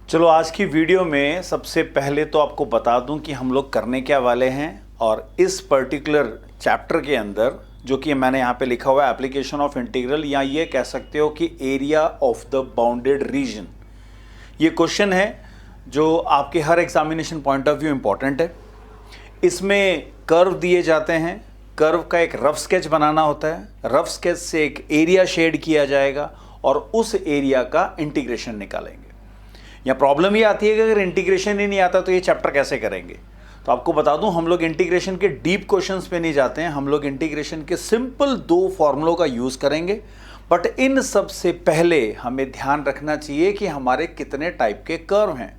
चलो आज की वीडियो में सबसे पहले तो आपको बता दूं कि हम लोग करने क्या वाले हैं। और इस पर्टिकुलर चैप्टर के अंदर जो कि मैंने यहाँ पे लिखा हुआ है एप्लीकेशन ऑफ इंटीग्रल, या ये कह सकते हो कि area of the bounded region, ये क्वेश्चन है जो आपके हर examination point of view important है। इसमें कर्व दिए जाते हैं, कर्व का एक रफ स्केच बनाना होता है, रफ स्केच से एक एरिया शेड किया जाएगा और उस एरिया का इंटीग्रेशन निकालेंगे। या प्रॉब्लम ये आती है कि अगर इंटीग्रेशन ही नहीं आता तो ये चैप्टर कैसे करेंगे। तो आपको बता दूं, हम लोग इंटीग्रेशन के डीप क्वेश्चंस पे नहीं जाते हैं, हम लोग इंटीग्रेशन के सिंपल 2 फॉर्मूलों का यूज़ करेंगे। बट इन सब से पहले हमें ध्यान रखना चाहिए कि हमारे कितने टाइप के कर्व हैं।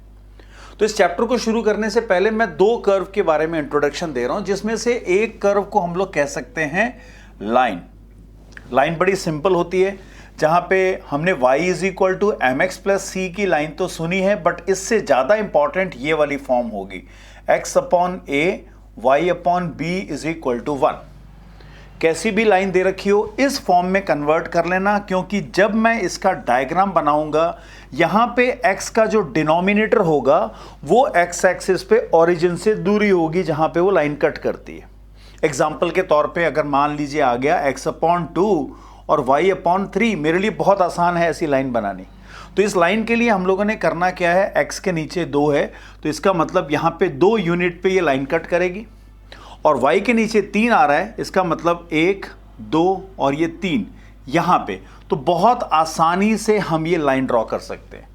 तो इस चैप्टर को शुरू करने से पहले मैं 2 कर्व के बारे में इंट्रोडक्शन दे रहा हूं, जिसमें से एक कर्व को हम लोग कह सकते हैं लाइन। लाइन बड़ी सिंपल होती है, जहां पे हमने y is equal to m x plus c की लाइन तो सुनी है, बट इससे ज़्यादा इंपॉर्टेंट ये वाली फॉर्म होगी x upon A Y upon B is equal to 1। कैसी भी लाइन दे रखी हो इस फॉर्म में कन्वर्ट कर लेना, क्योंकि जब मैं इसका डायग्राम बनाऊंगा यहाँ पे x का जो डिनोमिनेटर होगा वो x एक्सिस पे ओरिजिन से दूरी होगी जहां पे वो लाइन कट करती है। एग्जाम्पल के तौर पे अगर मान लीजिए आ गया x अपॉन 2 और y अपॉन 3, मेरे लिए बहुत आसान है ऐसी लाइन बनानी। तो इस लाइन के लिए हम लोगों ने करना क्या है, x के नीचे 2 है तो इसका मतलब यहाँ पे 2 यूनिट पे ये लाइन कट करेगी, और y के नीचे 3 आ रहा है, इसका मतलब 1 2 और ये 3 यहाँ पे। तो बहुत आसानी से हम ये लाइन ड्रॉ कर सकते हैं।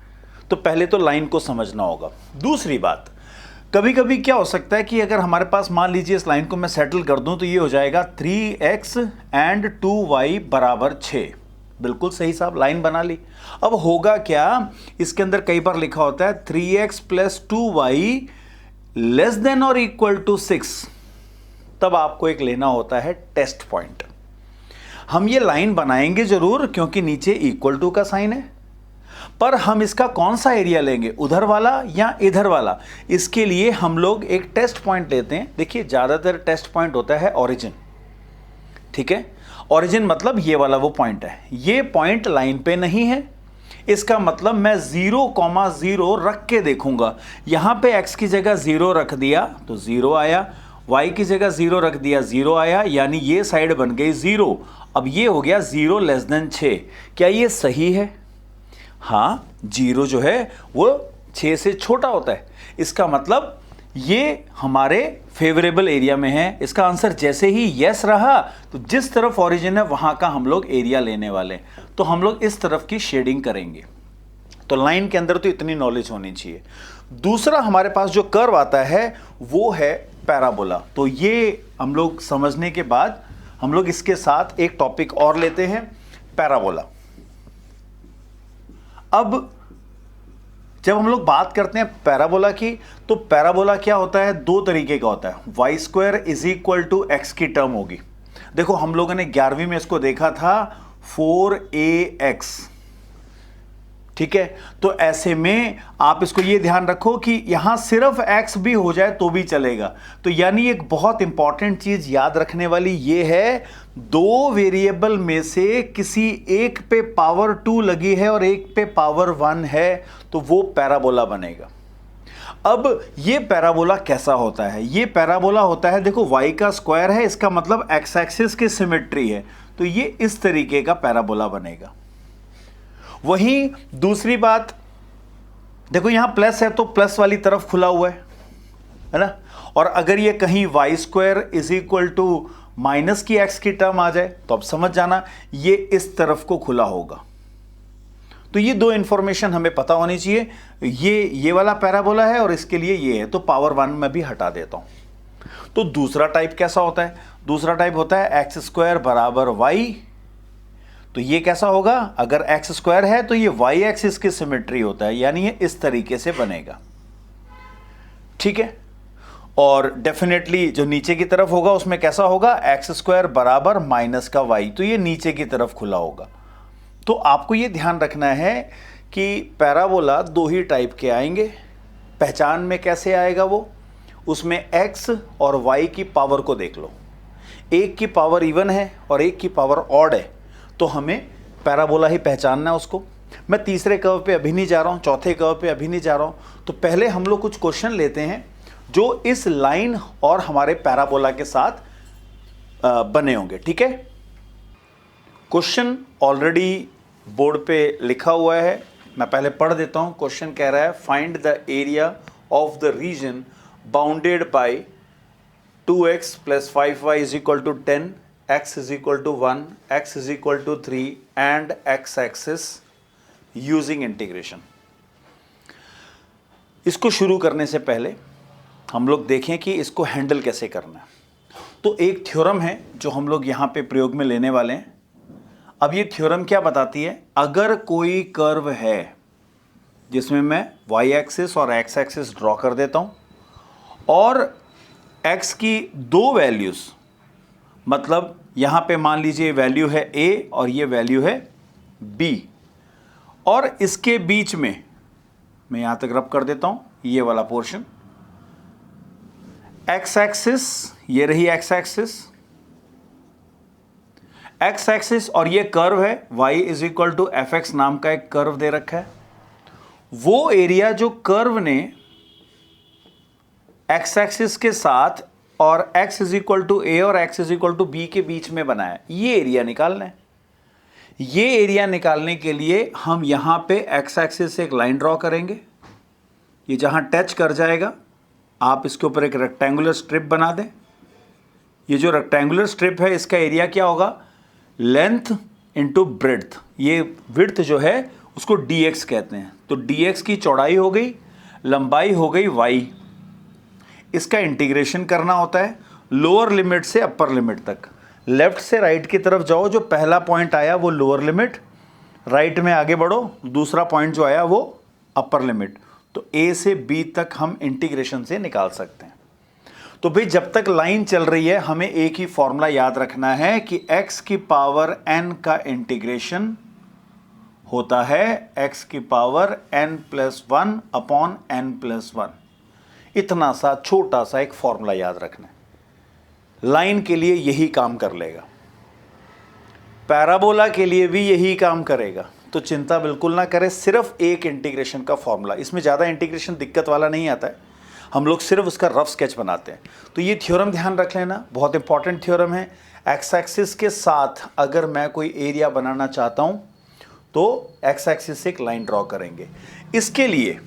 तो पहले तो लाइन को समझना होगा। दूसरी बात, कभी कभी क्या हो सकता है कि अगर हमारे पास मान लीजिए इस लाइन को मैं सेटल कर दूं तो ये हो जाएगा 3x एंड 2y बराबर 6। बिल्कुल सही साहब, लाइन बना ली। अब होगा क्या, इसके अंदर कई बार लिखा होता है 3x plus 2y less than और इक्वल टू 6, तब आपको एक लेना होता है टेस्ट पॉइंट। हम ये लाइन बनाएंगे जरूर क्योंकि नीचे इक्वल टू का साइन है, पर हम इसका कौन सा एरिया लेंगे, उधर वाला या इधर वाला, इसके लिए हम लोग एक टेस्ट पॉइंट लेते हैं। देखिए ज्यादातर टेस्ट पॉइंट होता है ओरिजिन, ठीक है। ओरिजिन मतलब ये वाला वो पॉइंट है, ये पॉइंट लाइन पे नहीं है, इसका मतलब मैं 0,0 रख के देखूंगा। यहां पे x की जगह 0 रख दिया तो 0 आया, y की जगह 0 रख दिया 0 आया, यानी ये साइड बन गई 0। अब ये हो गया 0 लेस देन 6। क्या ये सही है? हाँ, 0 जो है वो 6 से छोटा होता है, इसका मतलब ये हमारे फेवरेबल एरिया में है। इसका आंसर जैसे ही यस रहा तो जिस तरफ ओरिजिन है वहां का हम लोग एरिया लेने वाले, तो हम लोग इस तरफ की शेडिंग करेंगे। तो लाइन के अंदर तो इतनी नॉलेज होनी चाहिए। दूसरा हमारे पास जो कर्व आता है वो है पैराबोला। तो ये हम लोग समझने के बाद हम लोग इसके साथ एक टॉपिक और लेते हैं, पैराबोला। अब जब हम लोग बात करते हैं पैराबोला की, तो पैराबोला क्या होता है, 2 तरीके का होता है। Y square is equal to X की टर्म होगी। देखो हम लोगों ने 11वीं में इसको देखा था 4ax, ठीक है। तो ऐसे में आप इसको ये ध्यान रखो कि यहां सिर्फ x भी हो जाए तो भी चलेगा। तो यानी एक बहुत इंपॉर्टेंट चीज याद रखने वाली ये है, 2 वेरिएबल में से किसी एक पे पावर 2 लगी है और एक पे पावर 1 है, तो वो पैराबोला बनेगा। अब ये पैराबोला कैसा होता है, ये पैराबोला होता है, देखो y का स्क्वायर है, इसका मतलब x एक्सिस की सिमेट्री है, तो ये इस तरीके का पैराबोला बनेगा। वहीं दूसरी बात, देखो यहां प्लस है तो प्लस वाली तरफ खुला हुआ है ना, और अगर ये कहीं Y square is equal to minus की एक्स की टर्म आ जाए तो अब समझ जाना ये इस तरफ को खुला होगा। तो ये 2 इंफॉर्मेशन हमें पता होनी चाहिए, ये वाला पैराबोला है और इसके लिए ये है, तो पावर 1 में भी हटा देता हूं। तो दूसरा टाइप कैसा होता है, दूसरा टाइप होता है एक्स स्क्वायर बराबर वाई। तो ये कैसा होगा, अगर एक्स स्क्वायर है तो ये वाई एक्सिस की सिमेट्री होता है, यानी ये इस तरीके से बनेगा, ठीक है। और डेफिनेटली जो नीचे की तरफ होगा उसमें कैसा होगा, एक्स स्क्वायर बराबर माइनस का वाई, तो ये नीचे की तरफ खुला होगा। तो आपको ये ध्यान रखना है कि पैराबोला 2 ही टाइप के आएंगे। पहचान में कैसे आएगा वो, उसमें एक्स और वाई की पावर को देख लो, एक की पावर इवन है और एक की पावर ऑड है, तो हमें पैराबोला ही पहचानना है उसको। मैं तीसरे कर्व पे अभी नहीं जा रहा हूं, चौथे कर्व पे अभी नहीं जा रहा हूं। तो पहले हम लोग कुछ क्वेश्चन लेते हैं जो इस लाइन और हमारे पैराबोला के साथ बने होंगे, ठीक है। क्वेश्चन ऑलरेडी बोर्ड पे लिखा हुआ है, मैं पहले पढ़ देता हूं। क्वेश्चन कह रहा है find the area of the region bounded bye 2x + 5y = 10, x = 1, x = 3 and x axis using integration. इसको शुरू करने से पहले हम लोग देखें कि इसको हैंडल कैसे करना है। तो एक थ्योरम है जो हम लोग यहां पे प्रयोग में लेने वाले हैं। अब ये थ्योरम क्या बताती है, अगर कोई कर्व है जिसमें मैं y एक्सिस और x एक्सिस ड्रॉ कर देता हूं और x की दो वैल्यूज, मतलब यहां पे मान लीजिए वैल्यू है a और ये वैल्यू है b, और इसके बीच में मैं यहां तक रब कर देता हूं ये वाला पोर्शन, x एक्सिस, ये रही x एक्सिस, x एक्सिस और ये कर्व है y = fx नाम का एक कर्व दे रखा है। वो एरिया जो कर्व ने x एक्सिस के साथ और x = a और x = b के बीच में बनाया, ये एरिया निकालना है। ये एरिया निकालने के लिए हम यहां पे x एक्सिस से एक लाइन ड्रॉ करेंगे, ये जहां टच कर जाएगा आप इसके ऊपर एक रेक्टेंगुलर स्ट्रिप बना दें। ये जो रेक्टेंगुलर स्ट्रिप है इसका एरिया क्या होगा, लेंथ इंटू ब्रेड्थ। ये विड्थ जो है उसको dx कहते हैं। तो dx की चौड़ाई हो गई, लंबाई हो गई y। इसका इंटीग्रेशन करना होता है लोअर लिमिट से अपर लिमिट तक। लेफ्ट से राइट की तरफ जाओ, जो पहला पॉइंट आया वो लोअर लिमिट, राइट में आगे बढ़ो, दूसरा पॉइंट जो आया वो अपर लिमिट। तो a से b तक हम इंटीग्रेशन से निकाल सकते हैं। तो भाई जब तक लाइन चल रही है हमें एक ही फॉर्मूला याद रखना है कि x की पावर n का इंटीग्रेशन होता है x की पावर n+1 अपॉन n+1। इतना सा छोटा सा एक फॉर्मूला याद रखना है, लाइन के लिए यही काम कर लेगा, पैराबोला के लिए भी यही काम करेगा। तो चिंता बिल्कुल ना करें, सिर्फ एक इंटीग्रेशन का फॉर्मूला, इसमें ज़्यादा इंटीग्रेशन दिक्कत वाला नहीं आता है, हम लोग सिर्फ उसका रफ स्केच बनाते हैं। तो ये थ्योरम ध्यान रख लेना, बहुत इंपॉर्टेंट थ्योरम है। एक्स एक्सिस के साथ अगर मैं कोई एरिया बनाना चाहता हूँ तो एक्स एक्सिस से एक लाइन ड्रॉ करेंगे। इसके लिए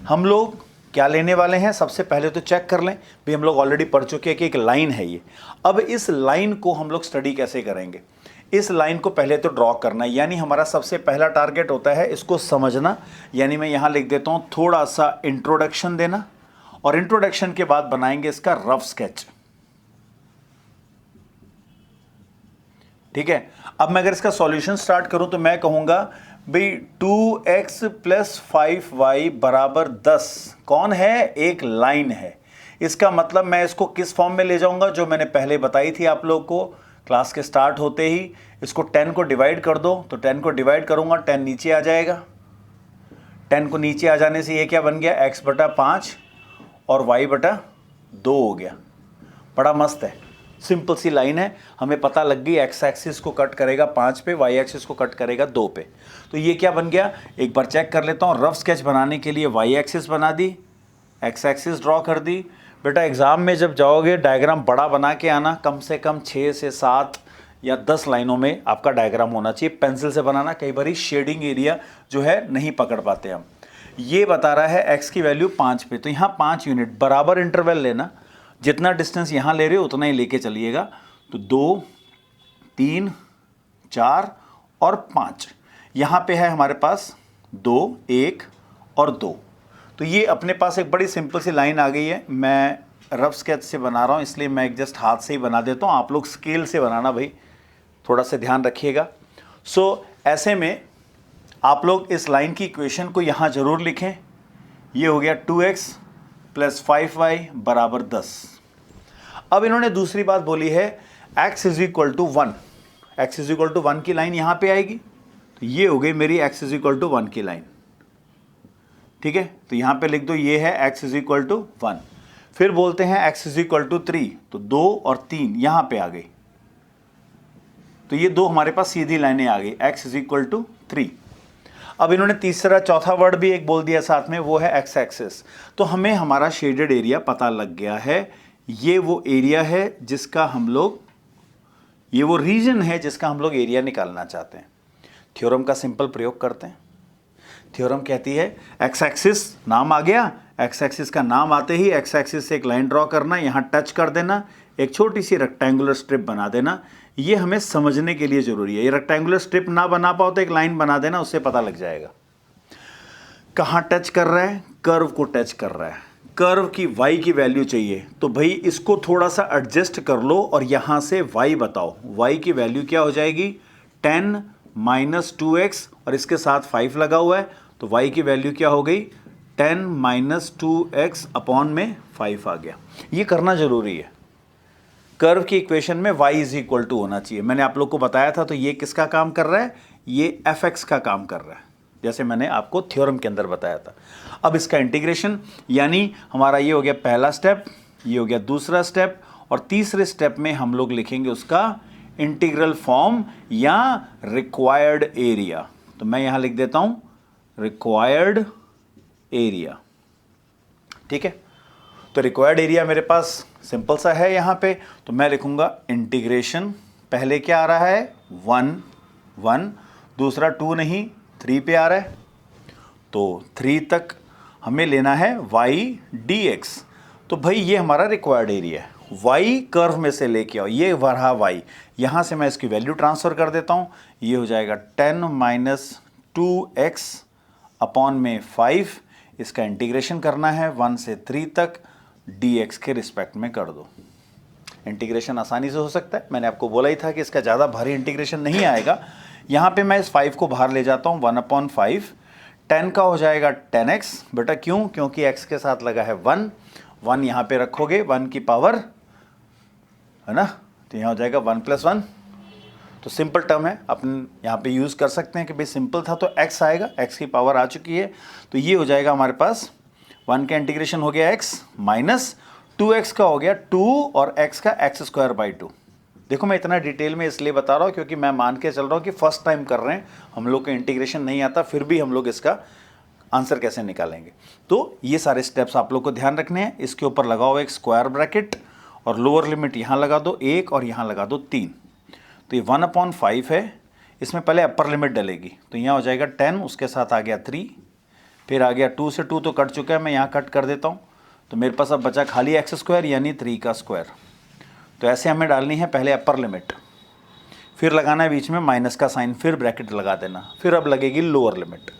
हम लोग क्या लेने वाले हैं, सबसे पहले तो चेक कर लें भी, हम लोग ऑलरेडी पढ़ चुके हैं कि एक लाइन है ये। अब इस लाइन को हम लोग स्टडी कैसे करेंगे, इस लाइन को पहले तो ड्रॉ करना है, यानी हमारा सबसे पहला टारगेट होता है इसको समझना। यानी मैं यहाँ लिख देता हूँ थोड़ा सा इंट्रोडक्शन देना, और इंट्रोडक्शन के बाद बनाएंगे इसका रफ स्केच। ठीक है, अब मैं अगर इसका सॉल्यूशन स्टार्ट करूं तो मैं कहूंगा भाई 2x + 5y = 10 कौन है, एक लाइन है। इसका मतलब मैं इसको किस फॉर्म में ले जाऊंगा, जो मैंने पहले बताई थी आप लोग को क्लास के स्टार्ट होते ही। इसको 10 को डिवाइड कर दो, तो 10 को डिवाइड करूंगा 10 नीचे आ जाएगा। 10 को नीचे आ जाने से ये क्या बन गया, x/5 और y/2 हो गया। बड़ा मस्त है, सिंपल सी लाइन है, हमें पता लग गई x एक्सिस को कट करेगा 5 पे, y एक्सिस को कट करेगा 2 पे। तो ये क्या बन गया, एक बार चेक कर लेता हूँ। रफ स्केच बनाने के लिए y एक्सिस बना दी, x एक्सिस ड्रॉ कर दी। बेटा एग्ज़ाम में जब जाओगे डायग्राम बड़ा बना के आना, कम से कम 6 से 7 या 10 लाइनों में आपका डायग्राम होना चाहिए। पेंसिल से बनाना, कई बार शेडिंग एरिया जो है नहीं पकड़ पाते हम। ये बता रहा है x की वैल्यू 5 पे, तो यहाँ 5 यूनिट बराबर इंटरवल लेना, जितना डिस्टेंस यहाँ ले रहे हो उतना ही लेके चलिएगा। तो 2, 3, 4 और 5, यहाँ पे है हमारे पास 2, 1 और 2। तो ये अपने पास एक बड़ी सिंपल सी लाइन आ गई है। मैं रफ स्केच से बना रहा हूँ, इसलिए मैं एक जस्ट हाथ से ही बना देता हूँ, आप लोग स्केल से बनाना भाई, थोड़ा सा ध्यान रखिएगा। सो ऐसे में आप लोग इस लाइन की इक्वेशन को यहाँ ज़रूर लिखें। ये हो गया 2x + 5y = 10। अब इन्होंने दूसरी बात बोली है x = 1, x = 1 की लाइन यहाँ पे आएगी। तो ये हो गई मेरी x = 1 की लाइन। ठीक है, तो यहाँ पे लिख दो ये है x = 1। फिर बोलते हैं x = 3, तो 2 और 3 यहाँ पे आ गई। तो ये दो हमारे पास सीधी लाइनें आ गई, x = 3। अब इन्होंने तीसरा चौथा वर्ड भी एक बोल दिया साथ में, वो है एक्स एक्सिस। तो हमें हमारा शेडेड एरिया पता लग गया है। ये वो एरिया है जिसका हम लोग, ये वो रीजन है जिसका हम लोग एरिया निकालना चाहते हैं। थ्योरम का सिंपल प्रयोग करते हैं। थ्योरम कहती है एक्स एक्सिस, नाम आ गया, एक्स एक्सिस का नाम आते ही एक्स एक्सिस से एक लाइन ड्रॉ करना, यहाँ टच कर देना, एक छोटी सी रेक्टेंगुलर स्ट्रिप बना देना। ये हमें समझने के लिए जरूरी है। ये रेक्टेंगुलर स्ट्रिप ना बना पाओ तो एक लाइन बना देना, उससे पता लग जाएगा कहाँ टच कर रहा है, कर्व को टच कर रहा है। कर्व की y की वैल्यू चाहिए तो भाई इसको थोड़ा सा एडजस्ट कर लो और यहाँ से y बताओ। y की वैल्यू क्या हो जाएगी, 10 माइनस 2x, और इसके साथ 5 लगा हुआ है तो y की वैल्यू क्या हो गई, 10 माइनस 2x अपॉन में 5 आ गया। ये करना जरूरी है। कर्व की इक्वेशन में y इज इक्वल टू होना चाहिए। मैंने आप लोग को बताया था, तो ये किसका काम कर रहा है, ये fx का काम कर रहा है, जैसे मैंने आपको थ्योरम के अंदर बताया था। अब इसका इंटीग्रेशन, यानी हमारा ये हो गया पहला स्टेप, ये हो गया दूसरा स्टेप, और तीसरे स्टेप में हम लोग लिखेंगे उसका इंटीग्रल फॉर्म या रिक्वायर्ड एरिया। तो मैं यहां लिख देता हूं रिक्वायर्ड एरिया। ठीक है, तो रिक्वायर्ड एरिया मेरे पास सिंपल सा है यहाँ पे, तो मैं लिखूंगा इंटीग्रेशन, पहले क्या आ रहा है 1, दूसरा 2 नहीं 3 पे आ रहा है, तो 3 तक हमें लेना है y dx। तो भाई ये हमारा रिक्वायर्ड एरिया है। y कर्व में से लेके आओ, ये रहा y, यहाँ से मैं इसकी वैल्यू ट्रांसफ़र कर देता हूँ। ये हो जाएगा 10 माइनस 2x अपॉन में 5, इसका इंटीग्रेशन करना है 1 से 3 तक, dx के रिस्पेक्ट में कर दो। इंटीग्रेशन आसानी से हो सकता है, मैंने आपको बोला ही था कि इसका ज़्यादा भारी इंटीग्रेशन नहीं आएगा। यहाँ पे मैं इस 5 को बाहर ले जाता हूँ, 1/5, 10 का हो जाएगा 10x। बेटा क्यों, क्योंकि x के साथ लगा है 1 यहाँ पे रखोगे 1 की पावर, है ना, तो यहाँ हो जाएगा 1 + 1। तो सिंपल टर्म है, अपन यहाँ पे यूज़ कर सकते हैं कि भाई सिंपल था तो x आएगा, x की पावर आ चुकी है, तो ये हो जाएगा हमारे पास 1 का इंटीग्रेशन हो गया x माइनस 2x का हो गया 2 और x का x²/2। देखो मैं इतना डिटेल में इसलिए बता रहा हूँ क्योंकि मैं मान के चल रहा हूँ कि फर्स्ट टाइम कर रहे हैं, हम लोग को इंटीग्रेशन नहीं आता, फिर भी हम लोग इसका आंसर कैसे निकालेंगे। तो ये सारे स्टेप्स आप लोग को ध्यान रखने हैं। इसके ऊपर लगाओ एक स्क्वायर ब्रैकेट और लोअर लिमिट यहाँ लगा दो 1 और यहाँ लगा दो 3। तो ये 1/5 है, इसमें पहले अपर लिमिट डलेगी, तो यहाँ हो जाएगा 10, उसके साथ आ गया 3, फिर आ गया 2 से 2 तो कट चुका है, मैं यहाँ कट कर देता हूँ, तो मेरे पास अब बचा खाली x² यानी 3 का स्क्वायर। तो ऐसे हमें डालनी है पहले अपर लिमिट, फिर लगाना है बीच में माइनस का साइन, फिर ब्रैकेट लगा देना, फिर अब लगेगी लोअर लिमिट।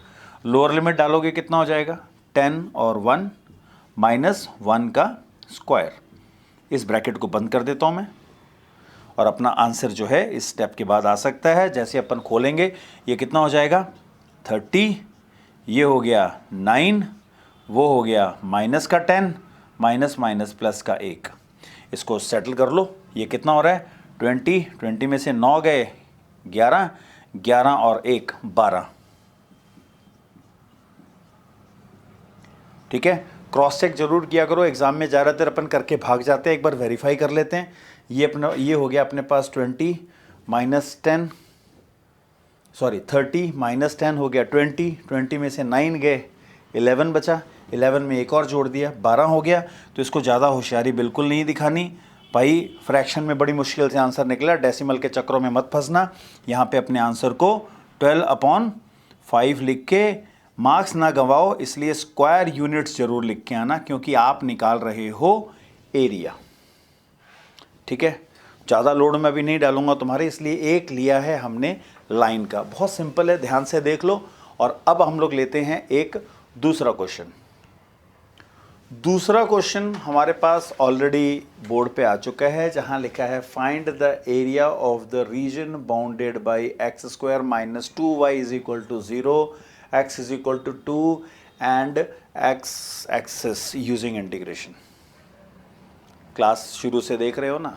लोअर लिमिट डालोगे कितना हो जाएगा 10 और 1 माइनस 1 का स्क्वायर। इस ब्रैकेट को बंद कर देता हूँ मैं, और अपना आंसर जो है इस स्टेप के बाद आ सकता है। जैसे अपन खोलेंगे ये कितना हो जाएगा 30, ये हो गया 9, वो हो गया माइनस का 10, माइनस माइनस प्लस का 1। इसको सेटल कर लो, ये कितना हो रहा है 20 में से 9 गए 11, 11 और 1 12। ठीक है, क्रॉस चेक जरूर किया करो, एग्जाम में ज़्यादातर अपन करके भाग जाते हैं, एक बार वेरीफाई कर लेते हैं। ये अपना ये हो गया अपने पास 20 माइनस 10, सॉरी 30 माइनस 10 हो गया 20 में से 9 गए 11 बचा, 11 में एक और जोड़ दिया 12 हो गया। तो इसको ज़्यादा होशियारी बिल्कुल नहीं दिखानी भाई, फ्रैक्शन में बड़ी मुश्किल से आंसर निकला, डेसिमल के चक्रों में मत फंसना। यहाँ पे अपने आंसर को 12/5 लिख के मार्क्स ना गंवाओ, इसलिए स्क्वायर यूनिट्स जरूर लिख के आना, क्योंकि आप निकाल रहे हो एरिया। ठीक है, ज़्यादा लोड में भी नहीं डालूंगा तुम्हारे, इसलिए एक लिया है हमने लाइन का, बहुत सिंपल है, ध्यान से देख लो। और अब हम लोग लेते हैं एक दूसरा क्वेश्चन। दूसरा क्वेश्चन हमारे पास ऑलरेडी बोर्ड पे आ चुका है, जहां लिखा है find the area of the region bounded by x² minus 2y is equal to 0, x is equal to 2 and x axis using integration. Class शुरू से देख रहे हो ना,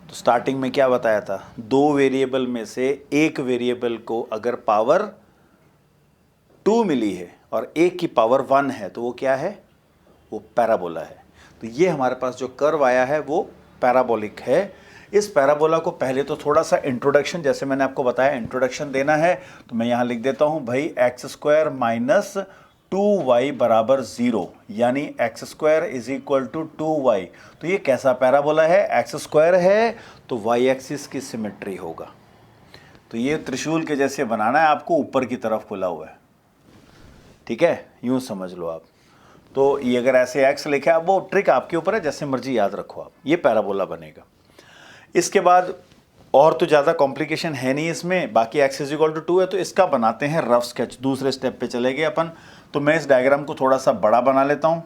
तो स्टार्टिंग में क्या बताया था, 2 वेरिएबल में से एक वेरिएबल को अगर पावर 2 मिली है और एक की पावर 1 है तो वो क्या है, वो पैराबोला है। तो ये हमारे पास जो कर्व आया है वो पैराबोलिक है। इस पैराबोला को पहले तो थोड़ा सा इंट्रोडक्शन, जैसे मैंने आपको बताया इंट्रोडक्शन देना है, तो मैं यहाँ लिख देता हूँ भाई x² माइनस 2y बराबर 0, यानी x² is equal to 2y। तो ये कैसा पैराबोला है? x² है तो y एक्सिस की सिमेट्री होगा। तो ये त्रिशूल के जैसे बनाना है आपको, ऊपर की तरफ खुला हुआ है, ठीक है, यूं समझ लो आप। तो ये अगर ऐसे x लिखा है, अब वो ट्रिक आपके ऊपर है, जैसे मर्जी याद रखो आप, ये पैराबोला बनेगा। इसके बाद और तो ज़्यादा कॉम्प्लिकेशन है नहीं इसमें, बाकी x इज इक्वल टू 2 है, तो इसका बनाते हैं रफ स्केच। दूसरे स्टेप पे चले गए अपन। तो मैं इस डायग्राम को थोड़ा सा बड़ा बना लेता हूँ।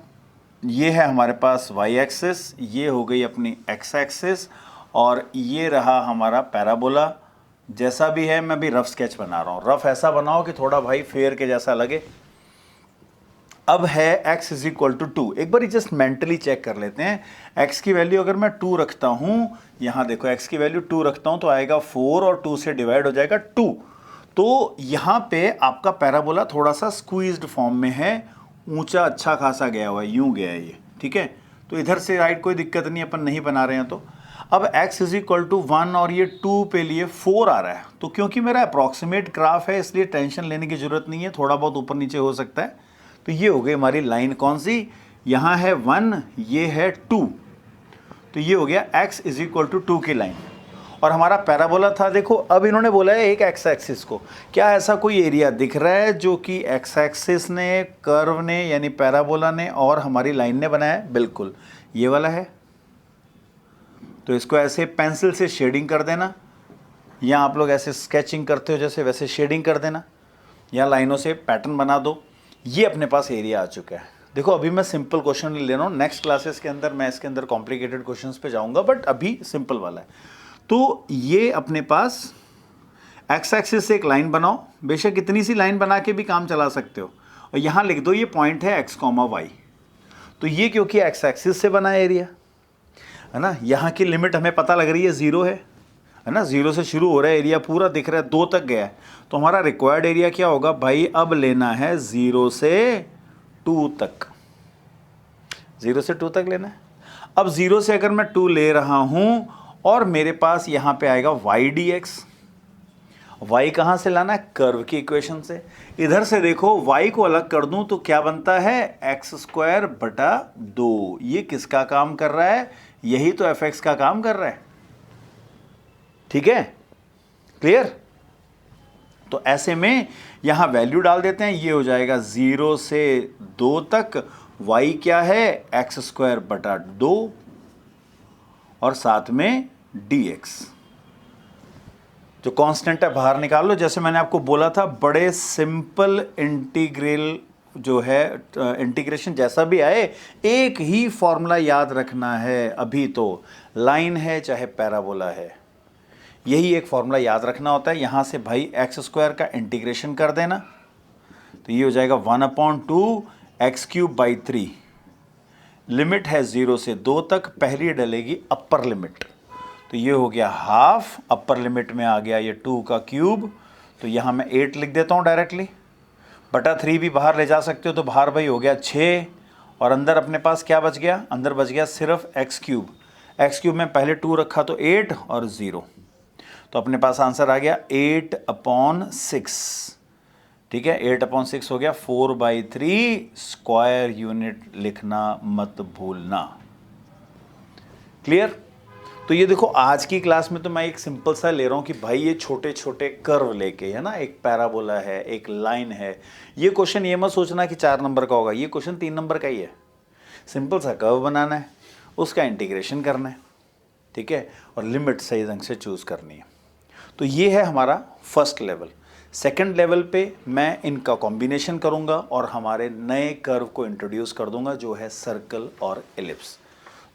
ये है हमारे पास y एक्सिस, ये हो गई अपनी x एक्सिस, और ये रहा हमारा पैराबोला। जैसा भी है मैं भी रफ स्केच बना रहा हूँ। रफ ऐसा बनाओ कि थोड़ा भाई फेयर के जैसा लगे। अब है x इज इक्वल टू 2। एक बार जस्ट मेंटली चेक कर लेते हैं। x की वैल्यू अगर मैं 2 रखता हूँ, यहाँ देखो x की वैल्यू 2 रखता हूँ तो आएगा 4 और 2 से डिवाइड हो जाएगा 2। तो यहाँ पे आपका पैराबोला थोड़ा सा स्क्वीज्ड फॉर्म में है, ऊंचा अच्छा खासा गया हुआ है, यूं गया है ये, ठीक है। तो इधर से राइट कोई दिक्कत नहीं, अपन नहीं बना रहे हैं। तो अब x इज इक्वल टू 1 और ये 2 पे लिए 4 आ रहा है। तो क्योंकि मेरा अप्रॉक्सीमेट ग्राफ है इसलिए टेंशन लेने की जरूरत नहीं है, थोड़ा बहुत ऊपर नीचे हो सकता है। तो ये हो गई हमारी लाइन कौन सी? यहाँ है 1, ये है 2, तो ये हो गया x इज इक्वल टू 2 की लाइन। और हमारा पैराबोला था, देखो अब इन्होंने बोला है एक x एक्सिस को। क्या ऐसा कोई एरिया दिख रहा है जो कि x एक्सिस ने, कर्व ने यानी पैराबोला ने और हमारी लाइन ने बनाया है? बिल्कुल, ये वाला है। तो इसको ऐसे पेंसिल से शेडिंग कर देना, या आप लोग ऐसे स्केचिंग करते हो जैसे, वैसे शेडिंग कर देना, या लाइनों से पैटर्न बना दो। ये अपने पास एरिया आ चुका है। देखो अभी मैं सिंपल क्वेश्चन ले रहा हूँ, नेक्स्ट क्लासेस के अंदर मैं इसके अंदर कॉम्प्लिकेटेड क्वेश्चंस पे जाऊंगा, बट अभी सिंपल वाला है। तो ये अपने पास एक्स एक्सिस से एक लाइन बनाओ, बेशक इतनी सी लाइन बना के भी काम चला सकते हो, और यहाँ लिख दो ये पॉइंट है x, y। तो ये क्योंकि एक्स एक्सिस से बना एरिया है ना, यहाँ की लिमिट हमें पता लग रही है 0 है ना, 0 से शुरू हो रहा है, एरिया पूरा दिख रहा है, 2 तक गया है। तो हमारा रिक्वायर्ड एरिया क्या होगा भाई? अब लेना है 0 से 2 तक, 0 से 2 तक लेना है। अब 0 से अगर मैं 2 ले रहा हूँ और मेरे पास यहाँ पे आएगा y dx। y कहाँ से लाना है? कर्व की इक्वेशन से। इधर से देखो y को अलग कर दूं तो क्या बनता है? x² बटा 2। ये किसका काम कर रहा है? यही तो fx का काम कर रहा है, ठीक है, क्लियर। तो ऐसे में यहां वैल्यू डाल देते हैं, ये हो जाएगा 0 से 2 तक। y क्या है? x² बटा 2 और साथ में dx। जो कांस्टेंट है बाहर निकाल लो। जैसे मैंने आपको बोला था, बड़े सिंपल इंटीग्रल जो है, इंटीग्रेशन जैसा भी आए एक ही फॉर्मूला याद रखना है। अभी तो लाइन है चाहे पैराबोला है, यही एक फॉर्मूला याद रखना होता है। यहाँ से भाई x² का इंटीग्रेशन कर देना, तो ये हो जाएगा 1/2 x³/3। लिमिट है 0 से 2 तक, पहली डलेगी अपर लिमिट, तो ये हो गया हाफ। अपर लिमिट में आ गया ये 2 का क्यूब, तो यहाँ मैं 8 लिख देता हूँ डायरेक्टली। बटा 3 भी बाहर ले जा सकते हो, तो बाहर भाई हो गया 6, और अंदर अपने पास क्या बच गया? अंदर बच गया सिर्फ x³। x³ में पहले 2 रखा तो 8 और 0, तो अपने पास आंसर आ गया 8/6, ठीक है। 8/6 हो गया। 4/3 स्क्वायर यूनिट लिखना मत भूलना, क्लियर। तो ये देखो आज की क्लास में तो मैं एक सिंपल सा ले रहा हूँ कि भाई ये छोटे छोटे कर्व लेके, है ना, एक पैराबोला है, एक लाइन है। ये क्वेश्चन ये मत सोचना कि 4 नंबर का होगा, ये क्वेश्चन 3 नंबर का ही है। सिंपल सा कर्व बनाना है, उसका इंटीग्रेशन करना है, ठीक है, और लिमिट सही ढंग से चूज़ करनी है। तो ये है हमारा फर्स्ट लेवल। सेकंड लेवल पे मैं इनका कॉम्बिनेशन करूँगा और हमारे नए कर्व को इंट्रोड्यूस कर दूंगा, जो है सर्कल और एलिप्स।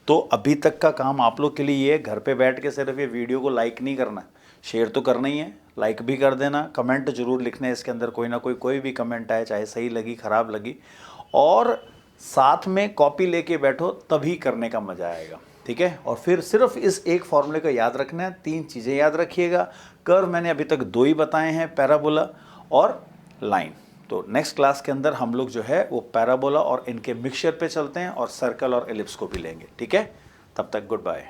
तो अभी तक का काम आप लोग के लिए ये है, घर पे बैठ के सिर्फ ये वीडियो को लाइक नहीं करना, शेयर तो करना ही है, लाइक भी कर देना, कमेंट जरूर लिखना है इसके अंदर, कोई ना कोई भी कमेंट आए, चाहे सही लगी खराब लगी, और साथ में कॉपी लेके बैठो, तभी करने का मज़ा आएगा, ठीक है। और फिर सिर्फ इस एक फॉर्मूले का याद रखना है। 3 चीज़ें याद रखिएगा। कर्व मैंने अभी तक 2 ही बताए हैं, पैराबोला और लाइन। तो नेक्स्ट क्लास के अंदर हम लोग जो है वो पैराबोला और इनके मिक्सचर पे चलते हैं, और सर्कल और एलिप्स को भी लेंगे, ठीक है। तब तक गुड बाय।